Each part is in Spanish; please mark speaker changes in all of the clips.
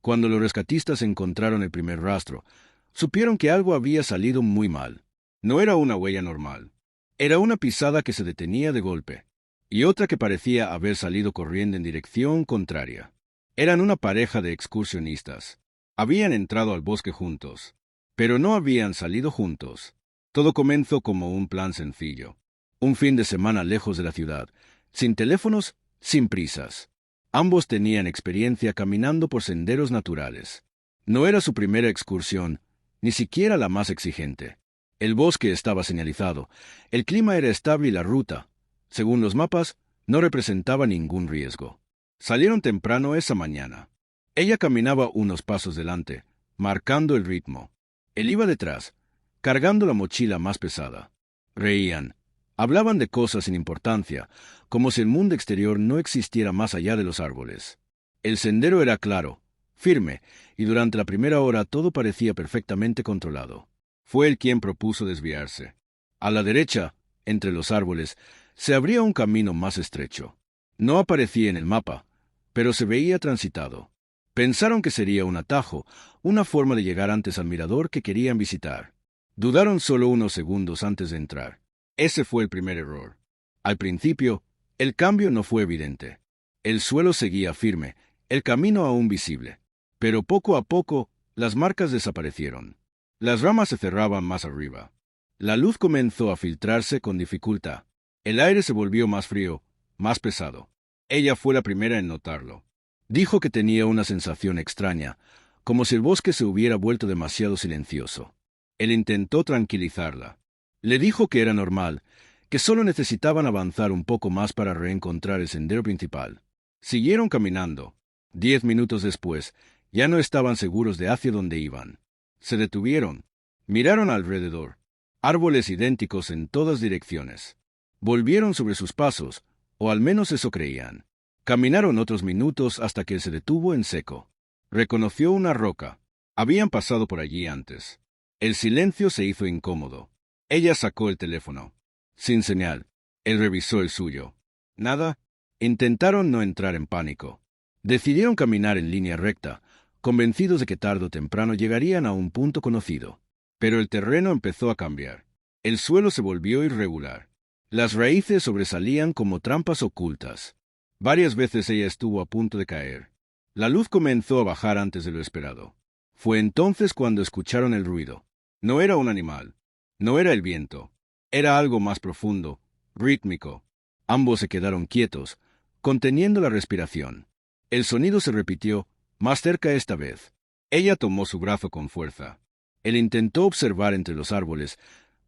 Speaker 1: Cuando los rescatistas encontraron el primer rastro, supieron que algo había salido muy mal. No era una huella normal. Era una pisada que se detenía de golpe, y otra que parecía haber salido corriendo en dirección contraria. Eran una pareja de excursionistas. Habían entrado al bosque juntos, pero no habían salido juntos. Todo comenzó como un plan sencillo. Un fin de semana lejos de la ciudad, sin teléfonos, sin prisas. Ambos tenían experiencia caminando por senderos naturales. No era su primera excursión, ni siquiera la más exigente. El bosque estaba señalizado, el clima era estable y la ruta, según los mapas, no representaba ningún riesgo. Salieron temprano esa mañana. Ella caminaba unos pasos delante, marcando el ritmo. Él iba detrás, cargando la mochila más pesada. Reían. Hablaban de cosas sin importancia, como si el mundo exterior no existiera más allá de los árboles. El sendero era claro, firme, y durante la primera hora todo parecía perfectamente controlado. Fue él quien propuso desviarse. A la derecha, entre los árboles, se abría un camino más estrecho. No aparecía en el mapa, pero se veía transitado. Pensaron que sería un atajo, una forma de llegar antes al mirador que querían visitar. Dudaron solo unos segundos antes de entrar. Ese fue el primer error. Al principio, el cambio no fue evidente. El suelo seguía firme, el camino aún visible. Pero poco a poco, las marcas desaparecieron. Las ramas se cerraban más arriba. La luz comenzó a filtrarse con dificultad. El aire se volvió más frío, más pesado. Ella fue la primera en notarlo. Dijo que tenía una sensación extraña, como si el bosque se hubiera vuelto demasiado silencioso. Él intentó tranquilizarla. Le dijo que era normal, que solo necesitaban avanzar un poco más para reencontrar el sendero principal. Siguieron caminando. 10 minutos después, ya no estaban seguros de hacia dónde iban. Se detuvieron. Miraron alrededor. Árboles idénticos en todas direcciones. Volvieron sobre sus pasos, o al menos eso creían. Caminaron otros minutos hasta que se detuvo en seco. Reconoció una roca. Habían pasado por allí antes. El silencio se hizo incómodo. Ella sacó el teléfono. Sin señal. Él revisó el suyo. Nada. Intentaron no entrar en pánico. Decidieron caminar en línea recta, convencidos de que tarde o temprano llegarían a un punto conocido. Pero el terreno empezó a cambiar. El suelo se volvió irregular. Las raíces sobresalían como trampas ocultas. Varias veces ella estuvo a punto de caer. La luz comenzó a bajar antes de lo esperado. Fue entonces cuando escucharon el ruido. No era un animal. No era el viento. Era algo más profundo, rítmico. Ambos se quedaron quietos, conteniendo la respiración. El sonido se repitió, más cerca esta vez. Ella tomó su brazo con fuerza. Él intentó observar entre los árboles,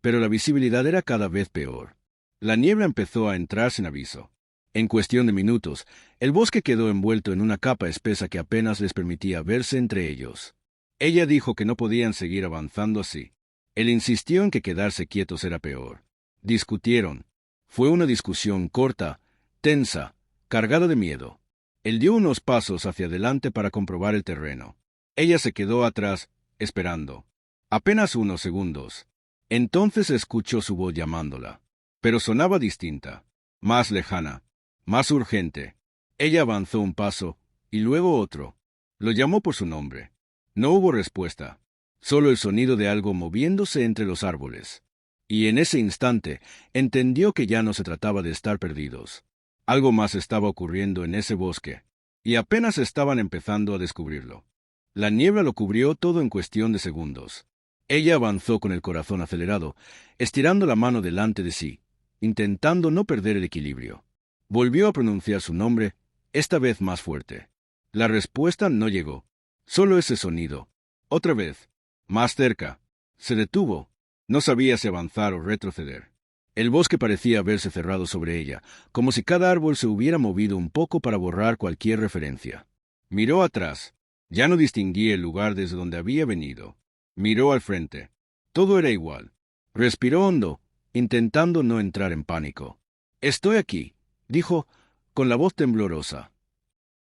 Speaker 1: pero la visibilidad era cada vez peor. La niebla empezó a entrar sin aviso. En cuestión de minutos, el bosque quedó envuelto en una capa espesa que apenas les permitía verse entre ellos. Ella dijo que no podían seguir avanzando así. Él insistió en que quedarse quietos era peor. Discutieron. Fue una discusión corta, tensa, cargada de miedo. Él dio unos pasos hacia adelante para comprobar el terreno. Ella se quedó atrás, esperando. Apenas unos segundos. Entonces escuchó su voz llamándola. Pero sonaba distinta, más lejana, más urgente. Ella avanzó un paso, y luego otro. Lo llamó por su nombre. No hubo respuesta. Solo el sonido de algo moviéndose entre los árboles. Y en ese instante entendió que ya no se trataba de estar perdidos. Algo más estaba ocurriendo en ese bosque, y apenas estaban empezando a descubrirlo. La niebla lo cubrió todo en cuestión de segundos. Ella avanzó con el corazón acelerado, estirando la mano delante de sí, intentando no perder el equilibrio. Volvió a pronunciar su nombre, esta vez más fuerte. La respuesta no llegó. Solo ese sonido. Otra vez. Más cerca. Se detuvo. No sabía si avanzar o retroceder. El bosque parecía haberse cerrado sobre ella, como si cada árbol se hubiera movido un poco para borrar cualquier referencia. Miró atrás. Ya no distinguía el lugar desde donde había venido. Miró al frente. Todo era igual. Respiró hondo, intentando no entrar en pánico. «Estoy aquí», dijo, con la voz temblorosa.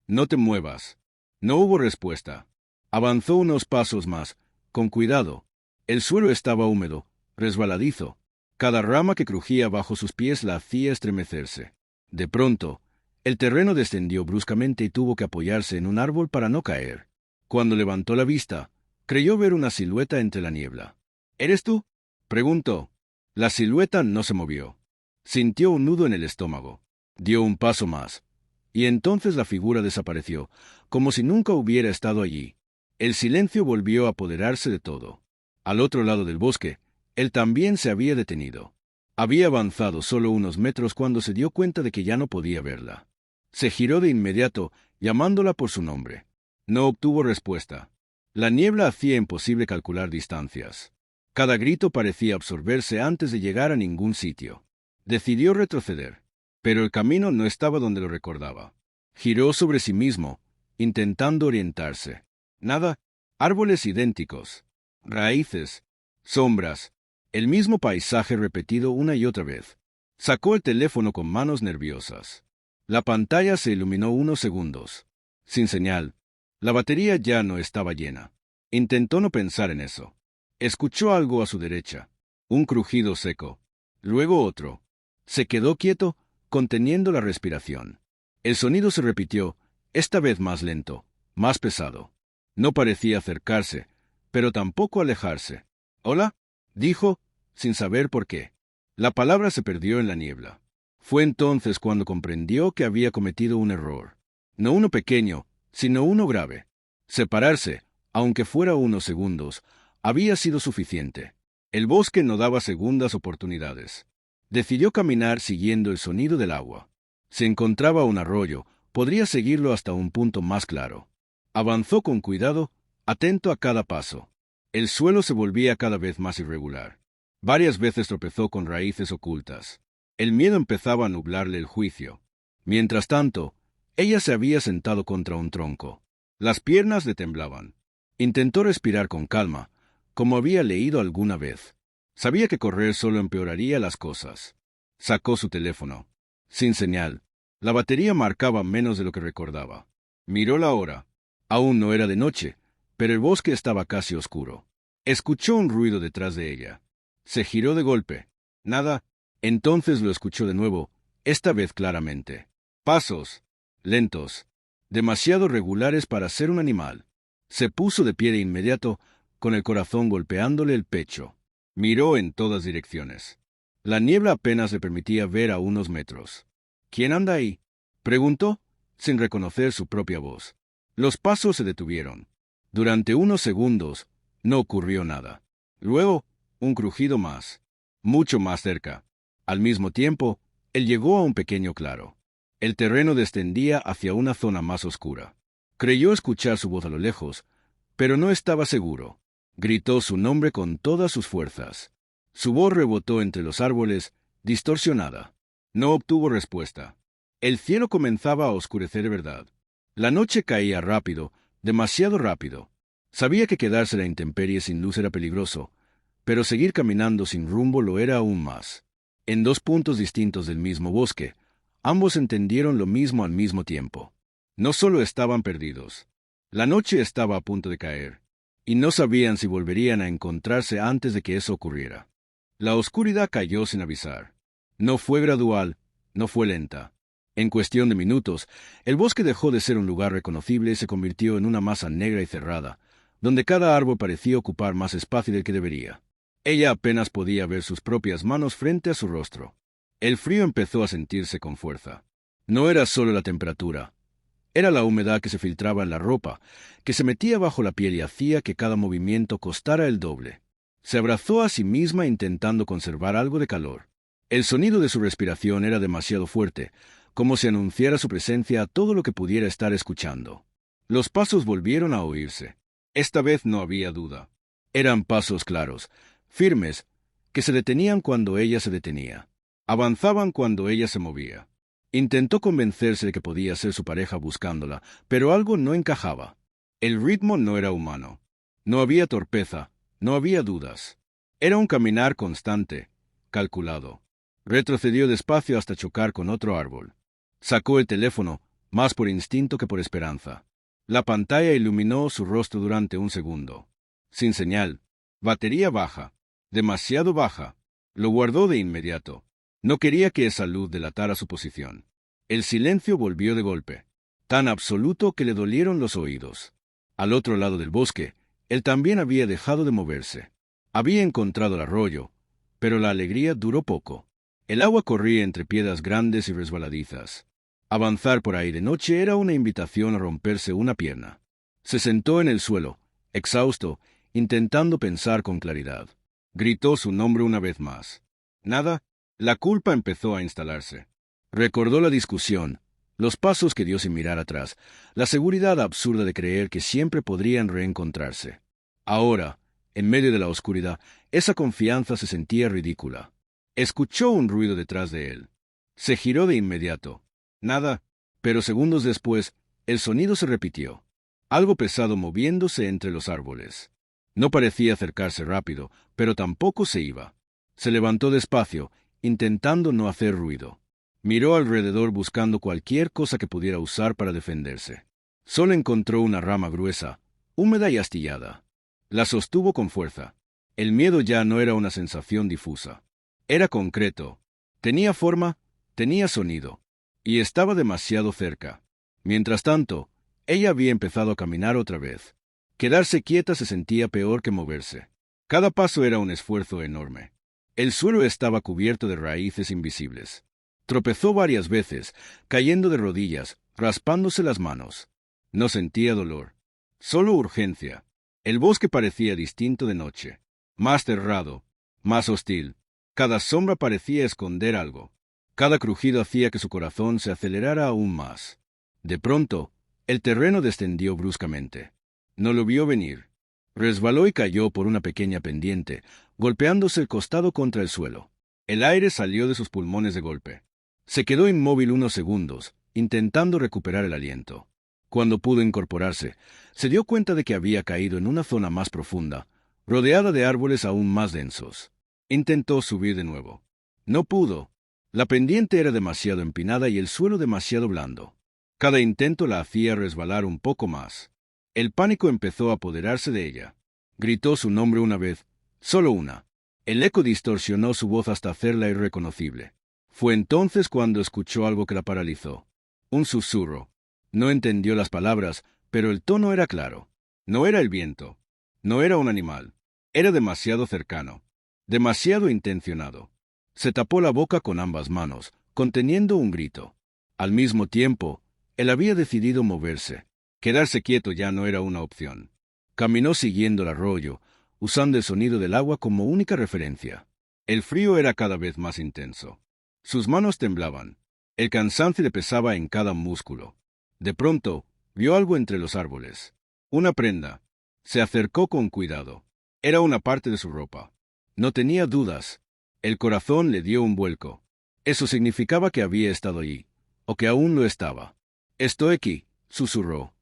Speaker 1: «No te muevas». No hubo respuesta. Avanzó unos pasos más, con cuidado. El suelo estaba húmedo, resbaladizo. Cada rama que crujía bajo sus pies la hacía estremecerse. De pronto, el terreno descendió bruscamente y tuvo que apoyarse en un árbol para no caer. Cuando levantó la vista, creyó ver una silueta entre la niebla. —¿Eres tú? —preguntó. La silueta no se movió. Sintió un nudo en el estómago. Dio un paso más. Y entonces la figura desapareció, como si nunca hubiera estado allí. El silencio volvió a apoderarse de todo. Al otro lado del bosque, él también se había detenido. Había avanzado solo unos metros cuando se dio cuenta de que ya no podía verla. Se giró de inmediato, llamándola por su nombre. No obtuvo respuesta. La niebla hacía imposible calcular distancias. Cada grito parecía absorberse antes de llegar a ningún sitio. Decidió retroceder, pero el camino no estaba donde lo recordaba. Giró sobre sí mismo, intentando orientarse. Nada, árboles idénticos, raíces, sombras, el mismo paisaje repetido una y otra vez. Sacó el teléfono con manos nerviosas. La pantalla se iluminó unos segundos. Sin señal. La batería ya no estaba llena. Intentó no pensar en eso. Escuchó algo a su derecha. Un crujido seco. Luego otro. Se quedó quieto, conteniendo la respiración. El sonido se repitió, esta vez más lento, más pesado. No parecía acercarse, pero tampoco alejarse. —¿Hola? —dijo, sin saber por qué. La palabra se perdió en la niebla. Fue entonces cuando comprendió que había cometido un error. No uno pequeño, sino uno grave. Separarse, aunque fuera unos segundos, había sido suficiente. El bosque no daba segundas oportunidades. Decidió caminar siguiendo el sonido del agua. Si encontraba un arroyo, podría seguirlo hasta un punto más claro. Avanzó con cuidado, atento a cada paso. El suelo se volvía cada vez más irregular. Varias veces tropezó con raíces ocultas. El miedo empezaba a nublarle el juicio. Mientras tanto, ella se había sentado contra un tronco. Las piernas le temblaban. Intentó respirar con calma, como había leído alguna vez. Sabía que correr solo empeoraría las cosas. Sacó su teléfono. Sin señal. La batería marcaba menos de lo que recordaba. Miró la hora. Aún no era de noche, pero el bosque estaba casi oscuro. Escuchó un ruido detrás de ella. Se giró de golpe. Nada. Entonces lo escuchó de nuevo, esta vez claramente. Pasos. Lentos. Demasiado regulares para ser un animal. Se puso de pie de inmediato, con el corazón golpeándole el pecho. Miró en todas direcciones. La niebla apenas le permitía ver a unos metros. —¿Quién anda ahí? —preguntó, sin reconocer su propia voz. Los pasos se detuvieron. Durante unos segundos, no ocurrió nada. Luego, un crujido más. Mucho más cerca. Al mismo tiempo, él llegó a un pequeño claro. El terreno descendía hacia una zona más oscura. Creyó escuchar su voz a lo lejos, pero no estaba seguro. Gritó su nombre con todas sus fuerzas. Su voz rebotó entre los árboles, distorsionada. No obtuvo respuesta. El cielo comenzaba a oscurecer de verdad. La noche caía rápido, demasiado rápido. Sabía que quedarse a la intemperie sin luz era peligroso, pero seguir caminando sin rumbo lo era aún más. En dos puntos distintos del mismo bosque, ambos entendieron lo mismo al mismo tiempo. No solo estaban perdidos. La noche estaba a punto de caer, y no sabían si volverían a encontrarse antes de que eso ocurriera. La oscuridad cayó sin avisar. No fue gradual, no fue lenta. En cuestión de minutos, el bosque dejó de ser un lugar reconocible y se convirtió en una masa negra y cerrada, donde cada árbol parecía ocupar más espacio del que debería. Ella apenas podía ver sus propias manos frente a su rostro. El frío empezó a sentirse con fuerza. No era solo la temperatura. Era la humedad que se filtraba en la ropa, que se metía bajo la piel y hacía que cada movimiento costara el doble. Se abrazó a sí misma intentando conservar algo de calor. El sonido de su respiración era demasiado fuerte, como si anunciara su presencia a todo lo que pudiera estar escuchando. Los pasos volvieron a oírse. Esta vez no había duda. Eran pasos claros, firmes, que se detenían cuando ella se detenía. Avanzaban cuando ella se movía. Intentó convencerse de que podía ser su pareja buscándola, pero algo no encajaba. El ritmo no era humano. No había torpeza, no había dudas. Era un caminar constante, calculado. Retrocedió despacio hasta chocar con otro árbol. Sacó el teléfono, más por instinto que por esperanza. La pantalla iluminó su rostro durante un segundo. Sin señal. Batería baja. Demasiado baja. Lo guardó de inmediato. No quería que esa luz delatara su posición. El silencio volvió de golpe, tan absoluto que le dolieron los oídos. Al otro lado del bosque, él también había dejado de moverse. Había encontrado el arroyo, pero la alegría duró poco. El agua corría entre piedras grandes y resbaladizas. Avanzar por ahí de noche era una invitación a romperse una pierna. Se sentó en el suelo, exhausto, intentando pensar con claridad. Gritó su nombre una vez más. Nada. La culpa empezó a instalarse. Recordó la discusión, los pasos que dio sin mirar atrás, la seguridad absurda de creer que siempre podrían reencontrarse. Ahora, en medio de la oscuridad, esa confianza se sentía ridícula. Escuchó un ruido detrás de él. Se giró de inmediato. Nada, pero segundos después, el sonido se repitió. Algo pesado moviéndose entre los árboles. No parecía acercarse rápido, pero tampoco se iba. Se levantó despacio, intentando no hacer ruido. Miró alrededor buscando cualquier cosa que pudiera usar para defenderse. Solo encontró una rama gruesa, húmeda y astillada. La sostuvo con fuerza. El miedo ya no era una sensación difusa. Era concreto. Tenía forma, tenía sonido. Y estaba demasiado cerca. Mientras tanto, ella había empezado a caminar otra vez. Quedarse quieta se sentía peor que moverse. Cada paso era un esfuerzo enorme. El suelo estaba cubierto de raíces invisibles. Tropezó varias veces, cayendo de rodillas, raspándose las manos. No sentía dolor, solo urgencia. El bosque parecía distinto de noche, más cerrado, más hostil. Cada sombra parecía esconder algo. Cada crujido hacía que su corazón se acelerara aún más. De pronto, el terreno descendió bruscamente. No lo vio venir. Resbaló y cayó por una pequeña pendiente, golpeándose el costado contra el suelo. El aire salió de sus pulmones de golpe. Se quedó inmóvil unos segundos, intentando recuperar el aliento. Cuando pudo incorporarse, se dio cuenta de que había caído en una zona más profunda, rodeada de árboles aún más densos. Intentó subir de nuevo. No pudo. La pendiente era demasiado empinada y el suelo demasiado blando. Cada intento la hacía resbalar un poco más. El pánico empezó a apoderarse de ella. Gritó su nombre una vez, solo una. El eco distorsionó su voz hasta hacerla irreconocible. Fue entonces cuando escuchó algo que la paralizó. Un susurro. No entendió las palabras, pero el tono era claro. No era el viento. No era un animal. Era demasiado cercano. Demasiado intencionado. Se tapó la boca con ambas manos, conteniendo un grito. Al mismo tiempo, él había decidido moverse. Quedarse quieto ya no era una opción. Caminó siguiendo el arroyo, usando el sonido del agua como única referencia. El frío era cada vez más intenso. Sus manos temblaban. El cansancio le pesaba en cada músculo. De pronto, vio algo entre los árboles. Una prenda. Se acercó con cuidado. Era una parte de su ropa. No tenía dudas. El corazón le dio un vuelco. Eso significaba que había estado allí, o que aún lo estaba. «Estoy aquí», susurró.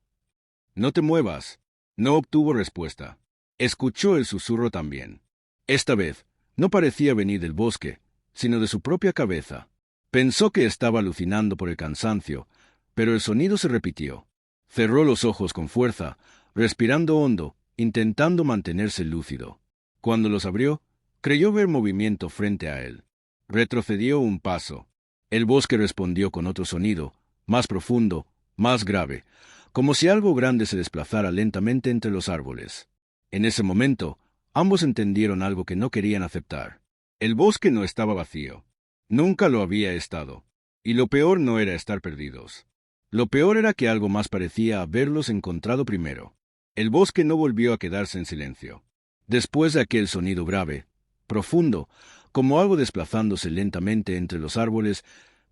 Speaker 1: «No te muevas». No obtuvo respuesta. Escuchó el susurro también. Esta vez, no parecía venir del bosque, sino de su propia cabeza. Pensó que estaba alucinando por el cansancio, pero el sonido se repitió. Cerró los ojos con fuerza, respirando hondo, intentando mantenerse lúcido. Cuando los abrió, creyó ver movimiento frente a él. Retrocedió un paso. El bosque respondió con otro sonido, más profundo, más grave, como si algo grande se desplazara lentamente entre los árboles. En ese momento, ambos entendieron algo que no querían aceptar. El bosque no estaba vacío. Nunca lo había estado. Y lo peor no era estar perdidos. Lo peor era que algo más parecía haberlos encontrado primero. El bosque no volvió a quedarse en silencio. Después de aquel sonido grave, profundo, como algo desplazándose lentamente entre los árboles,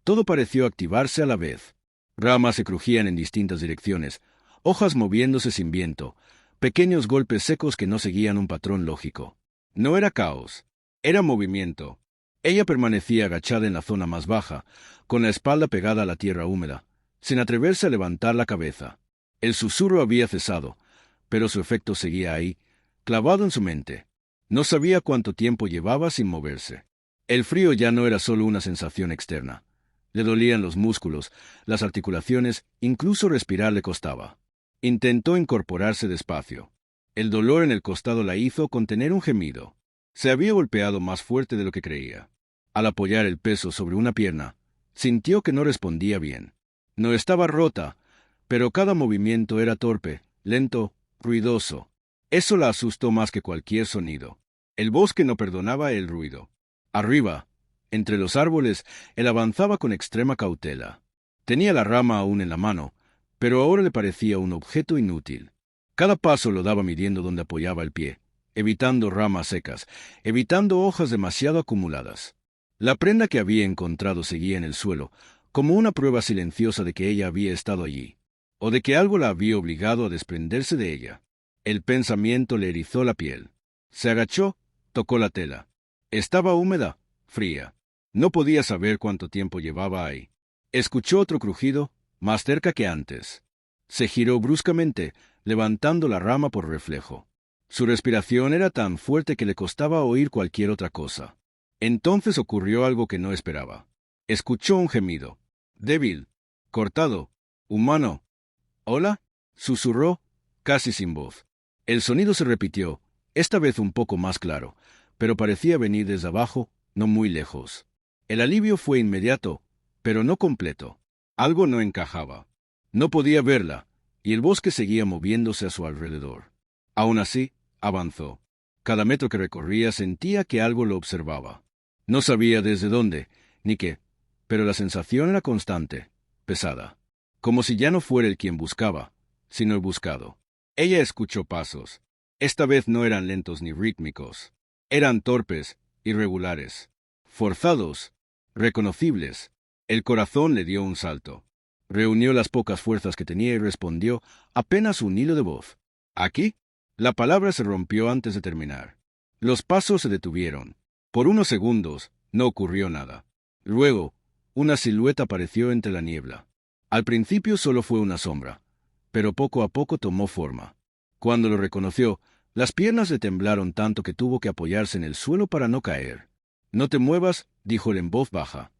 Speaker 1: todo pareció activarse a la vez. Ramas se crujían en distintas direcciones, hojas moviéndose sin viento, pequeños golpes secos que no seguían un patrón lógico. No era caos, era movimiento. Ella permanecía agachada en la zona más baja, con la espalda pegada a la tierra húmeda, sin atreverse a levantar la cabeza. El susurro había cesado, pero su efecto seguía ahí, clavado en su mente. No sabía cuánto tiempo llevaba sin moverse. El frío ya no era solo una sensación externa. Le dolían los músculos, las articulaciones, incluso respirar le costaba. Intentó incorporarse despacio. El dolor en el costado la hizo contener un gemido. Se había golpeado más fuerte de lo que creía. Al apoyar el peso sobre una pierna, sintió que no respondía bien. No estaba rota, pero cada movimiento era torpe, lento, ruidoso. Eso la asustó más que cualquier sonido. El bosque no perdonaba el ruido. Arriba, entre los árboles, él avanzaba con extrema cautela. Tenía la rama aún en la mano, pero ahora le parecía un objeto inútil. Cada paso lo daba midiendo dónde apoyaba el pie, evitando ramas secas, evitando hojas demasiado acumuladas. La prenda que había encontrado seguía en el suelo, como una prueba silenciosa de que ella había estado allí, o de que algo la había obligado a desprenderse de ella. El pensamiento le erizó la piel. Se agachó, tocó la tela. Estaba húmeda, fría. No podía saber cuánto tiempo llevaba ahí. Escuchó otro crujido, más cerca que antes. Se giró bruscamente, levantando la rama por reflejo. Su respiración era tan fuerte que le costaba oír cualquier otra cosa. Entonces ocurrió algo que no esperaba. Escuchó un gemido. Débil, cortado, humano. «¿Hola?», susurró, casi sin voz. El sonido se repitió, esta vez un poco más claro, pero parecía venir desde abajo, no muy lejos. El alivio fue inmediato, pero no completo. Algo no encajaba. No podía verla, y el bosque seguía moviéndose a su alrededor. Aún así, avanzó. Cada metro que recorría sentía que algo lo observaba. No sabía desde dónde, ni qué, pero la sensación era constante, pesada. Como si ya no fuera el quien buscaba, sino el buscado. Ella escuchó pasos. Esta vez no eran lentos ni rítmicos. Eran torpes, irregulares, forzados, reconocibles. El corazón le dio un salto. Reunió las pocas fuerzas que tenía y respondió apenas un hilo de voz. «¿Aquí?». La palabra se rompió antes de terminar. Los pasos se detuvieron. Por unos segundos no ocurrió nada. Luego, una silueta apareció entre la niebla. Al principio solo fue una sombra, pero poco a poco tomó forma. Cuando lo reconoció, las piernas le temblaron tanto que tuvo que apoyarse en el suelo para no caer. «No te muevas», dijo él en voz baja.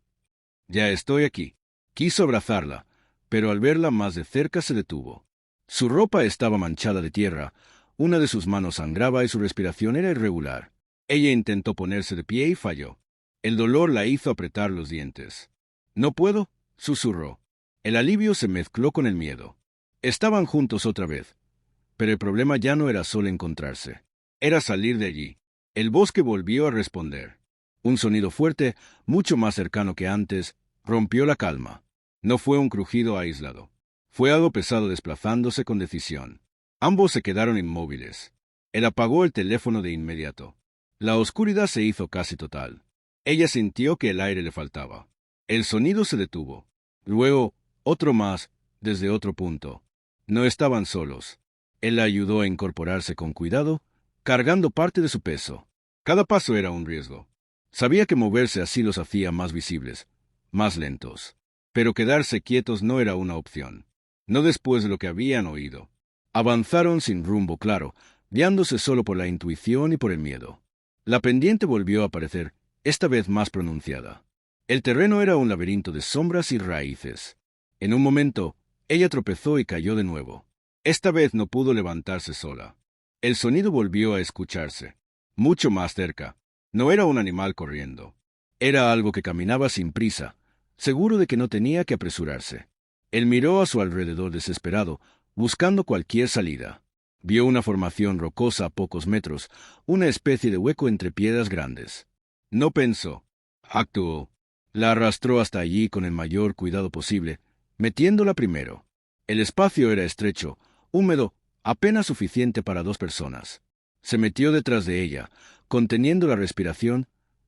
Speaker 1: «Ya estoy aquí». Quiso abrazarla, pero al verla más de cerca se detuvo. Su ropa estaba manchada de tierra, una de sus manos sangraba y su respiración era irregular. Ella intentó ponerse de pie y falló. El dolor la hizo apretar los dientes. «No puedo», susurró. El alivio se mezcló con el miedo. Estaban juntos otra vez. Pero el problema ya no era solo encontrarse. Era salir de allí. El bosque volvió a responder. Un sonido fuerte, mucho más cercano que antes, rompió la calma. No fue un crujido aislado. Fue algo pesado desplazándose con decisión. Ambos se quedaron inmóviles. Él apagó el teléfono de inmediato. La oscuridad se hizo casi total. Ella sintió que el aire le faltaba. El sonido se detuvo. Luego, otro más, desde otro punto. No estaban solos. Él la ayudó a incorporarse con cuidado, cargando parte de su peso. Cada paso era un riesgo. Sabía que moverse así los hacía más visibles, más lentos. Pero quedarse quietos no era una opción. No después de lo que habían oído. Avanzaron sin rumbo claro, guiándose solo por la intuición y por el miedo. La pendiente volvió a aparecer, esta vez más pronunciada. El terreno era un laberinto de sombras y raíces. En un momento, ella tropezó y cayó de nuevo. Esta vez no pudo levantarse sola. El sonido volvió a escucharse. Mucho más cerca. No era un animal corriendo. Era algo que caminaba sin prisa, seguro de que no tenía que apresurarse. Él miró a su alrededor desesperado, buscando cualquier salida. Vio una formación rocosa a pocos metros, una especie de hueco entre piedras grandes. No pensó. Actuó. La arrastró hasta allí con el mayor cuidado posible, metiéndola primero. El espacio era estrecho, húmedo, apenas suficiente para 2 personas. Se metió detrás de ella, conteniendo la respiración,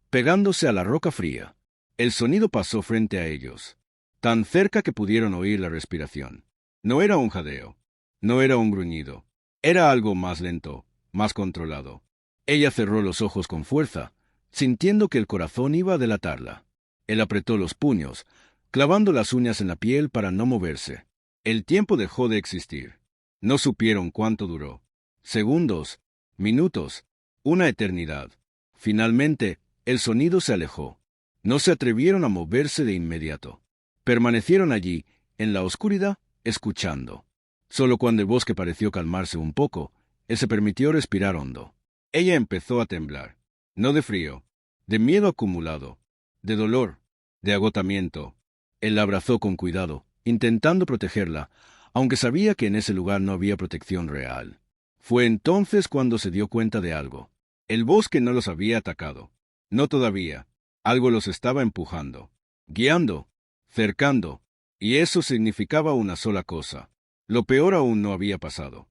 Speaker 1: pegándose a la roca fría. El sonido pasó frente a ellos, tan cerca que pudieron oír la respiración. No era un jadeo, no era un gruñido, era algo más lento, más controlado. Ella cerró los ojos con fuerza, sintiendo que el corazón iba a delatarla. Él apretó los puños, clavando las uñas en la piel para no moverse. El tiempo dejó de existir. No supieron cuánto duró. Segundos, minutos, una eternidad. Finalmente, el sonido se alejó. No se atrevieron a moverse de inmediato. Permanecieron allí, en la oscuridad, escuchando. Solo cuando el bosque pareció calmarse un poco, él se permitió respirar hondo. Ella empezó a temblar. No de frío, de miedo acumulado, de dolor, de agotamiento. Él la abrazó con cuidado, intentando protegerla, aunque sabía que en ese lugar no había protección real. Fue entonces cuando se dio cuenta de algo. El bosque no los había atacado. No todavía. Algo los estaba empujando, guiando, cercando, y eso significaba una sola cosa. Lo peor aún no había pasado.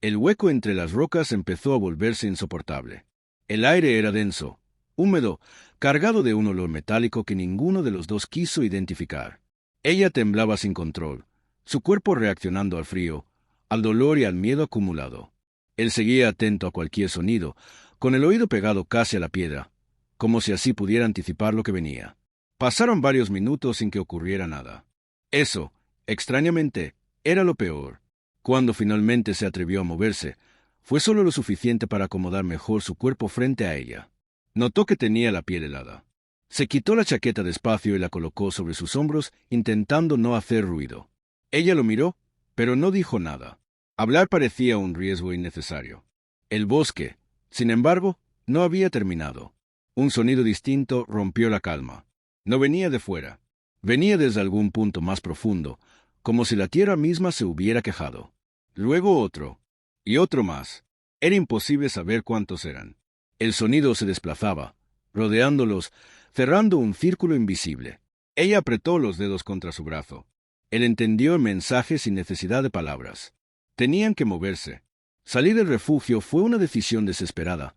Speaker 1: El hueco entre las rocas empezó a volverse insoportable. El aire era denso, húmedo, cargado de un olor metálico que ninguno de los dos quiso identificar. Ella temblaba sin control, su cuerpo reaccionando al frío, al dolor y al miedo acumulado. Él seguía atento a cualquier sonido, con el oído pegado casi a la piedra, como si así pudiera anticipar lo que venía. Pasaron varios minutos sin que ocurriera nada. Eso, extrañamente, era lo peor. Cuando finalmente se atrevió a moverse, fue solo lo suficiente para acomodar mejor su cuerpo frente a ella. Notó que tenía la piel helada. Se quitó la chaqueta despacio y la colocó sobre sus hombros, intentando no hacer ruido. Ella lo miró, pero no dijo nada. Hablar parecía un riesgo innecesario. El bosque, sin embargo, no había terminado. Un sonido distinto rompió la calma. No venía de fuera. Venía desde algún punto más profundo, como si la tierra misma se hubiera quejado. Luego otro, y otro más. Era imposible saber cuántos eran. El sonido se desplazaba, rodeándolos, cerrando un círculo invisible. Ella apretó los dedos contra su brazo. Él entendió el mensaje sin necesidad de palabras. Tenían que moverse. Salir del refugio fue una decisión desesperada,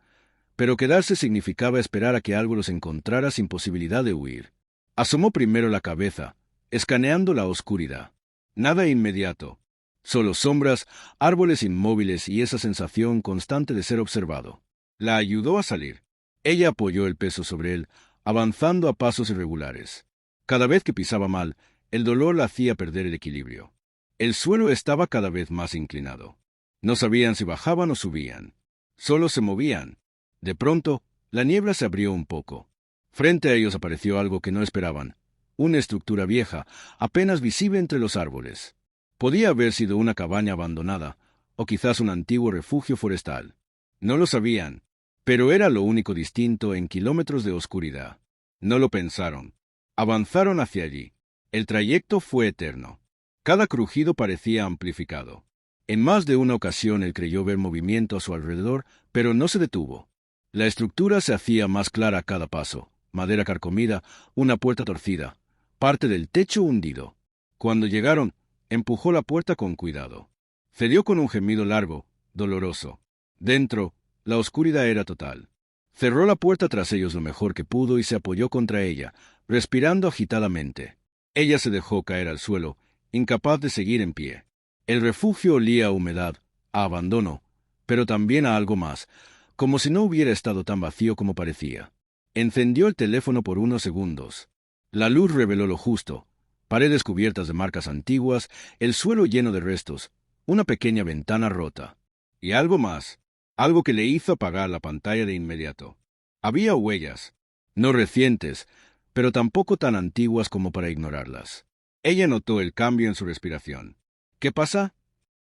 Speaker 1: pero quedarse significaba esperar a que algo los encontrara sin posibilidad de huir. Asomó primero la cabeza, escaneando la oscuridad. Nada inmediato. Solo sombras, árboles inmóviles y esa sensación constante de ser observado. La ayudó a salir. Ella apoyó el peso sobre él, avanzando a pasos irregulares. Cada vez que pisaba mal, el dolor la hacía perder el equilibrio. El suelo estaba cada vez más inclinado. No sabían si bajaban o subían. Solo se movían. De pronto, la niebla se abrió un poco. Frente a ellos apareció algo que no esperaban. Una estructura vieja, apenas visible entre los árboles. Podía haber sido una cabaña abandonada, o quizás un antiguo refugio forestal. No lo sabían, pero era lo único distinto en kilómetros de oscuridad. No lo pensaron. Avanzaron hacia allí. El trayecto fue eterno. Cada crujido parecía amplificado. En más de una ocasión él creyó ver movimiento a su alrededor, pero no se detuvo. La estructura se hacía más clara a cada paso. Madera carcomida, una puerta torcida, parte del techo hundido. Cuando llegaron, empujó la puerta con cuidado. Cedió con un gemido largo, doloroso. Dentro, la oscuridad era total. Cerró la puerta tras ellos lo mejor que pudo y se apoyó contra ella, respirando agitadamente. Ella se dejó caer al suelo, incapaz de seguir en pie. El refugio olía a humedad, a abandono, pero también a algo más, como si no hubiera estado tan vacío como parecía. Encendió el teléfono por unos segundos. La luz reveló lo justo: paredes cubiertas de marcas antiguas, el suelo lleno de restos, una pequeña ventana rota. Y algo más, algo que le hizo apagar la pantalla de inmediato. Había huellas, no recientes, pero tampoco tan antiguas como para ignorarlas. Ella notó el cambio en su respiración. ¿Qué pasa?,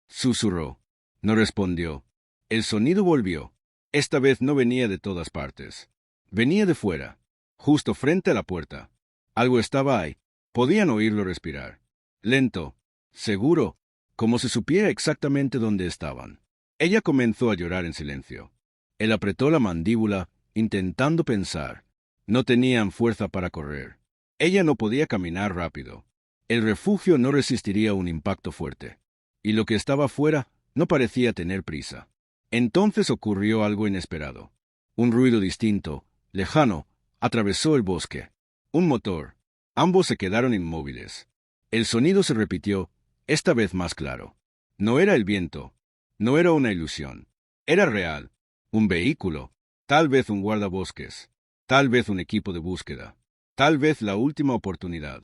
Speaker 1: susurró. No respondió. El sonido volvió. Esta vez no venía de todas partes. Venía de fuera, justo frente a la puerta. Algo estaba ahí. Podían oírlo respirar. Lento, seguro, como si supiera exactamente dónde estaban. Ella comenzó a llorar en silencio. Él apretó la mandíbula, intentando pensar. No tenían fuerza para correr. Ella no podía caminar rápido. El refugio no resistiría un impacto fuerte. Y lo que estaba fuera no parecía tener prisa. Entonces ocurrió algo inesperado. Un ruido distinto, lejano, atravesó el bosque. Un motor. Ambos se quedaron inmóviles. El sonido se repitió, esta vez más claro. No era el viento. No era una ilusión. Era real. Un vehículo. Tal vez un guardabosques. Tal vez un equipo de búsqueda. Tal vez la última oportunidad.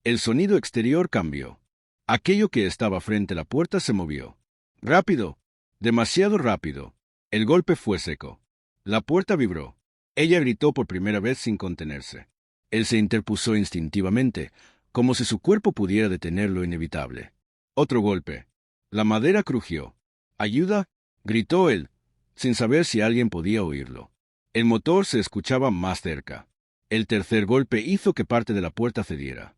Speaker 1: El sonido exterior cambió. Aquello que estaba frente a la puerta se movió. Rápido. Demasiado rápido. El golpe fue seco. La puerta vibró. Ella gritó por primera vez sin contenerse. Él se interpuso instintivamente, como si su cuerpo pudiera detener lo inevitable. Otro golpe. La madera crujió. «¿Ayuda?», gritó él, sin saber si alguien podía oírlo. El motor se escuchaba más cerca. El tercer golpe hizo que parte de la puerta cediera.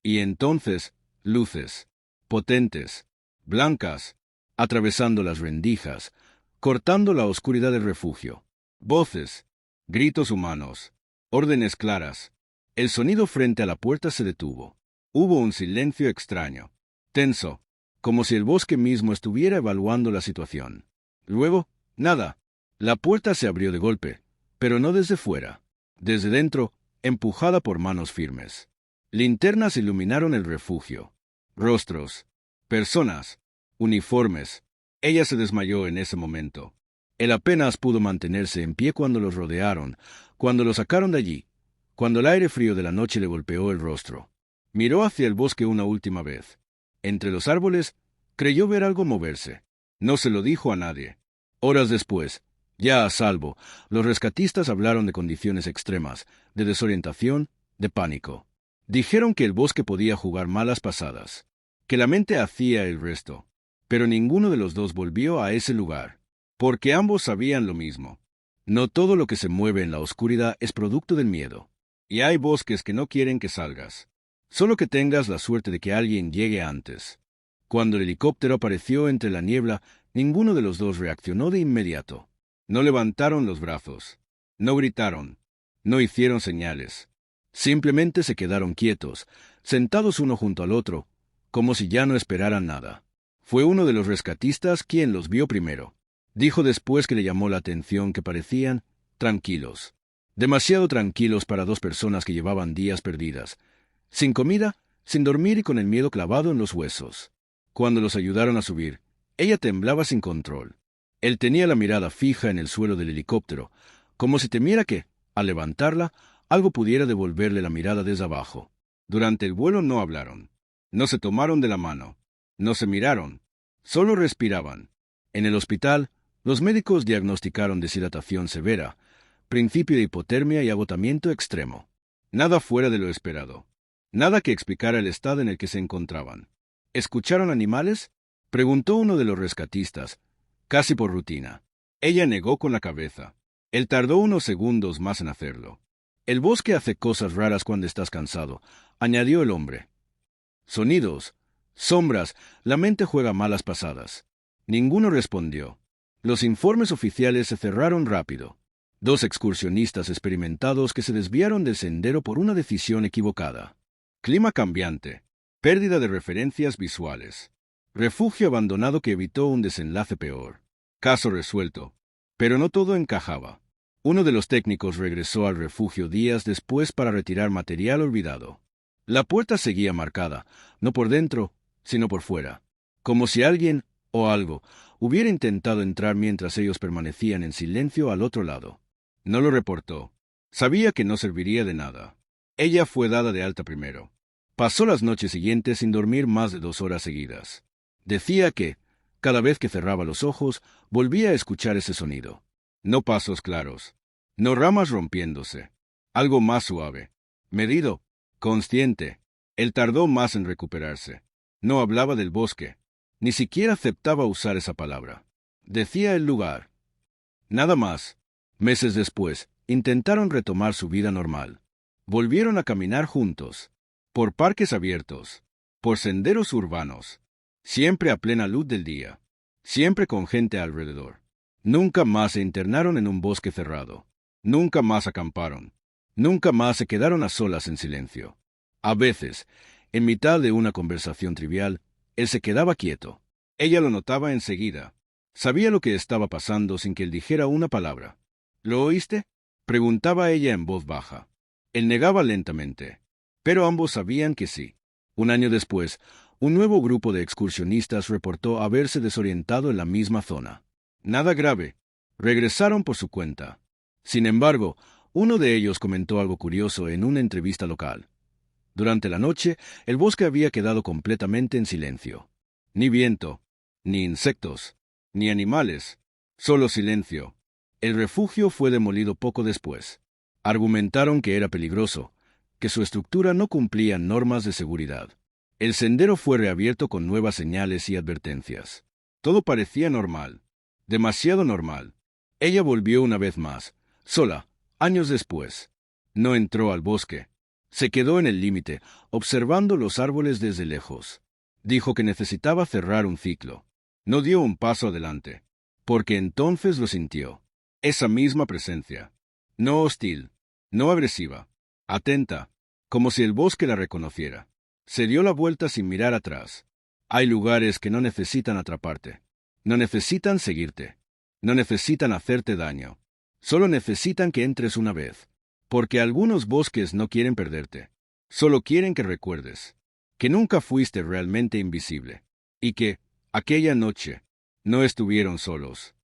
Speaker 1: Y entonces, luces, potentes, blancas, atravesando las rendijas, cortando la oscuridad del refugio. Voces, gritos humanos, órdenes claras. El sonido frente a la puerta se detuvo. Hubo un silencio extraño, tenso, como si el bosque mismo estuviera evaluando la situación. Luego, nada. La puerta se abrió de golpe, pero no desde fuera. Desde dentro, empujada por manos firmes. Linternas iluminaron el refugio. Rostros, personas, uniformes. Ella se desmayó en ese momento. Él apenas pudo mantenerse en pie cuando los rodearon, cuando lo sacaron de allí, cuando el aire frío de la noche le golpeó el rostro. Miró hacia el bosque una última vez. Entre los árboles, creyó ver algo moverse. No se lo dijo a nadie. Horas después, ya a salvo, los rescatistas hablaron de condiciones extremas, de desorientación, de pánico. Dijeron que el bosque podía jugar malas pasadas, que la mente hacía el resto. Pero ninguno de los dos volvió a ese lugar, porque ambos sabían lo mismo. No todo lo que se mueve en la oscuridad es producto del miedo. Y hay bosques que no quieren que salgas. Solo que tengas la suerte de que alguien llegue antes. Cuando el helicóptero apareció entre la niebla, ninguno de los dos reaccionó de inmediato. No levantaron los brazos. No gritaron. No hicieron señales. Simplemente se quedaron quietos, sentados uno junto al otro, como si ya no esperaran nada. Fue uno de los rescatistas quien los vio primero. Dijo después que le llamó la atención que parecían tranquilos. Demasiado tranquilos para dos personas que llevaban días perdidas. Sin comida, sin dormir y con el miedo clavado en los huesos. Cuando los ayudaron a subir, ella temblaba sin control. Él tenía la mirada fija en el suelo del helicóptero, como si temiera que, al levantarla, algo pudiera devolverle la mirada desde abajo. Durante el vuelo no hablaron. No se tomaron de la mano. No se miraron. Solo respiraban. En el hospital, los médicos diagnosticaron deshidratación severa, principio de hipotermia y agotamiento extremo. Nada fuera de lo esperado. Nada que explicara el estado en el que se encontraban. ¿Escucharon animales?, preguntó uno de los rescatistas, casi por rutina. Ella negó con la cabeza. Él tardó unos segundos más en hacerlo. El bosque hace cosas raras cuando estás cansado, añadió el hombre. Sonidos, sombras, la mente juega malas pasadas. Ninguno respondió. Los informes oficiales se cerraron rápido. Dos excursionistas experimentados que se desviaron del sendero por una decisión equivocada. Clima cambiante. Pérdida de referencias visuales. Refugio abandonado que evitó un desenlace peor. Caso resuelto. Pero no todo encajaba. Uno de los técnicos regresó al refugio días después para retirar material olvidado. La puerta seguía marcada, no por dentro, sino por fuera. Como si alguien, o algo, hubiera intentado entrar mientras ellos permanecían en silencio al otro lado. No lo reportó. Sabía que no serviría de nada. Ella fue dada de alta primero. Pasó las noches siguientes sin dormir más de 2 horas seguidas. Decía que, cada vez que cerraba los ojos, volvía a escuchar ese sonido. No pasos claros. No ramas rompiéndose. Algo más suave. Medido. Consciente. Él tardó más en recuperarse. No hablaba del bosque. Ni siquiera aceptaba usar esa palabra. Decía el lugar. Nada más. Meses después, intentaron retomar su vida normal. Volvieron a caminar juntos. Por parques abiertos. Por senderos urbanos. Siempre a plena luz del día. Siempre con gente alrededor. Nunca más se internaron en un bosque cerrado. Nunca más acamparon. Nunca más se quedaron a solas en silencio. A veces, en mitad de una conversación trivial, él se quedaba quieto. Ella lo notaba enseguida. Sabía lo que estaba pasando sin que él dijera una palabra. ¿Lo oíste?, preguntaba ella en voz baja. Él negaba lentamente. Pero ambos sabían que sí. Un año después, un nuevo grupo de excursionistas reportó haberse desorientado en la misma zona. Nada grave. Regresaron por su cuenta. Sin embargo, uno de ellos comentó algo curioso en una entrevista local. Durante la noche, el bosque había quedado completamente en silencio. Ni viento, ni insectos, ni animales. Solo silencio. El refugio fue demolido poco después. Argumentaron que era peligroso, que su estructura no cumplía normas de seguridad. El sendero fue reabierto con nuevas señales y advertencias. Todo parecía normal. Demasiado normal. Ella volvió una vez más, sola, años después. No entró al bosque. Se quedó en el límite, observando los árboles desde lejos. Dijo que necesitaba cerrar un ciclo. No dio un paso adelante. porque entonces lo sintió. Esa misma presencia. No hostil, no agresiva, atenta, como si el bosque la reconociera. Se dio la vuelta sin mirar atrás. Hay lugares que no necesitan atraparte. No necesitan seguirte. No necesitan hacerte daño. Solo necesitan que entres una vez. Porque algunos bosques no quieren perderte. Solo quieren que recuerdes que nunca fuiste realmente invisible. Y que, aquella noche, no estuvieron solos.